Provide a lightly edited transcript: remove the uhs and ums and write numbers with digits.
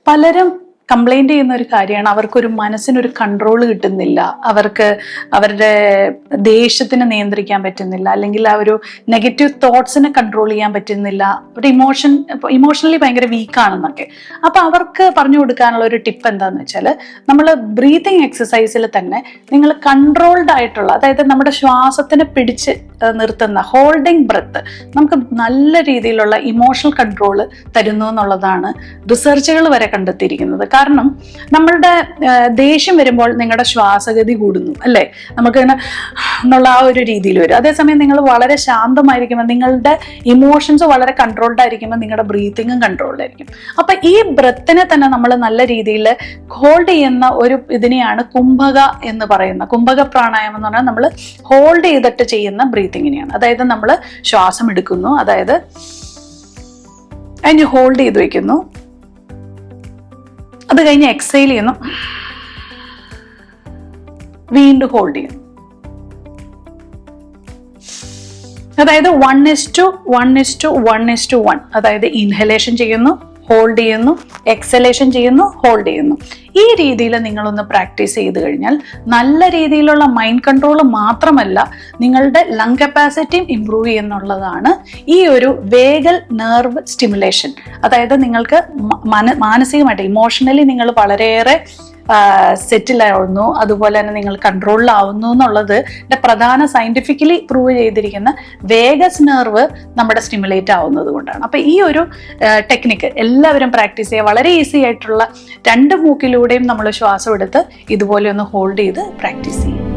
പലരും കംപ്ലൈന്റ് ചെയ്യുന്ന ഒരു കാര്യമാണ്, അവർക്കൊരു മനസ്സിനൊരു കൺട്രോൾ കിട്ടുന്നില്ല, അവർക്ക് അവരുടെ ദേഷ്യത്തിനെ നിയന്ത്രിക്കാൻ പറ്റുന്നില്ല, അല്ലെങ്കിൽ ആ ഒരു നെഗറ്റീവ് തോട്ട്സിനെ കൺട്രോൾ ചെയ്യാൻ പറ്റുന്നില്ല, ഒരു ഇമോഷണലി ഭയങ്കര വീക്കാണെന്നൊക്കെ. അപ്പൊ അവർക്ക് പറഞ്ഞു കൊടുക്കാനുള്ള ഒരു ടിപ്പ് എന്താന്ന് വെച്ചാൽ, നമ്മൾ ബ്രീതിങ് എക്സസൈസിൽ തന്നെ നിങ്ങൾ കൺട്രോൾഡ് ആയിട്ടുള്ള, അതായത് നമ്മുടെ ശ്വാസത്തിനെ പിടിച്ച് നിർത്തുന്ന ഹോൾഡിംഗ് ബ്രെത്ത് നമുക്ക് നല്ല രീതിയിലുള്ള ഇമോഷണൽ കൺട്രോൾ തരുന്നു എന്നുള്ളതാണ് റിസർച്ചുകൾ വരെ കണ്ടെത്തിയിരിക്കുന്നത്. കാരണം നമ്മളുടെ ദേഷ്യം വരുമ്പോൾ നിങ്ങളുടെ ശ്വാസഗതി കൂടുന്നു അല്ലേ, നമുക്കിങ്ങനെ എന്നുള്ള ആ ഒരു രീതിയിൽ വരും. അതേസമയം നിങ്ങൾ വളരെ ശാന്തമായിരിക്കുമ്പോൾ, നിങ്ങളുടെ ഇമോഷൻസ് വളരെ കൺട്രോൾഡ് ആയിരിക്കുമ്പോൾ നിങ്ങളുടെ ബ്രീത്തിങ്ങും കൺട്രോൾഡ് ആയിരിക്കും. അപ്പൊ ഈ ബ്രെത്തിനെ തന്നെ നമ്മൾ നല്ല രീതിയിൽ ഹോൾഡ് ചെയ്യുന്ന ഒരു ഇതിനെയാണ് കുംഭക എന്ന് പറയുന്നത്. കുംഭക പ്രാണായാമം എന്ന് പറഞ്ഞാൽ നമ്മൾ ഹോൾഡ് ചെയ്തിട്ട് ചെയ്യുന്ന ബ്രീത്തിങ്ങിനെയാണ്. അതായത് നമ്മൾ ശ്വാസം എടുക്കുന്നു, അതായത് അതിന് ഹോൾഡ് ചെയ്ത് വെക്കുന്നു, അത് കഴിഞ്ഞ് എക്സൈൽ ചെയ്യുന്നു, വീണ്ടും ഹോൾഡ് ചെയ്യുന്നു. അതായത് 1:1:1:1, അതായത് ഇൻഹലേഷൻ ചെയ്യുന്നു, ഹോൾഡ് ചെയ്യുന്നു, എക്സലേഷൻ ചെയ്യുന്നു, ഹോൾഡ് ചെയ്യുന്നു. ഈ രീതിയിൽ നിങ്ങളൊന്ന് പ്രാക്ടീസ് ചെയ്ത് കഴിഞ്ഞാൽ നല്ല രീതിയിലുള്ള മൈൻഡ് കൺട്രോൾ മാത്രമല്ല, നിങ്ങളുടെ ലങ് കപ്പാസിറ്റിയും ഇംപ്രൂവ് ചെയ്യുന്നുള്ളതാണ് ഈ ഒരു വേഗൽ നെർവ് സ്റ്റിമുലേഷൻ. അതായത് നിങ്ങൾക്ക് മാനസികമായിട്ട് ഇമോഷണലി നിങ്ങൾ വളരെയേറെ സെറ്റിലാവുന്നു, അതുപോലെ തന്നെ നിങ്ങൾ കൺട്രോളിലാവുന്നു എന്നുള്ളത് പ്രധാന സയന്റിഫിക്കലി പ്രൂവ് ചെയ്തിരിക്കുന്ന വേഗസ് നെർവ് നമ്മുടെ സ്റ്റിമുലേറ്റ് ആവുന്നത് കൊണ്ടാണ്. അപ്പൊ ഈ ഒരു ടെക്നിക്ക് എല്ലാവരും പ്രാക്ടീസ് ചെയ്യുക. വളരെ ഈസി ആയിട്ടുള്ള 2 മൂക്കിലൂടെയും നമ്മൾ ശ്വാസം എടുത്ത് ഇതുപോലെ ഒന്ന് ഹോൾഡ് ചെയ്ത് പ്രാക്ടീസ് ചെയ്യും.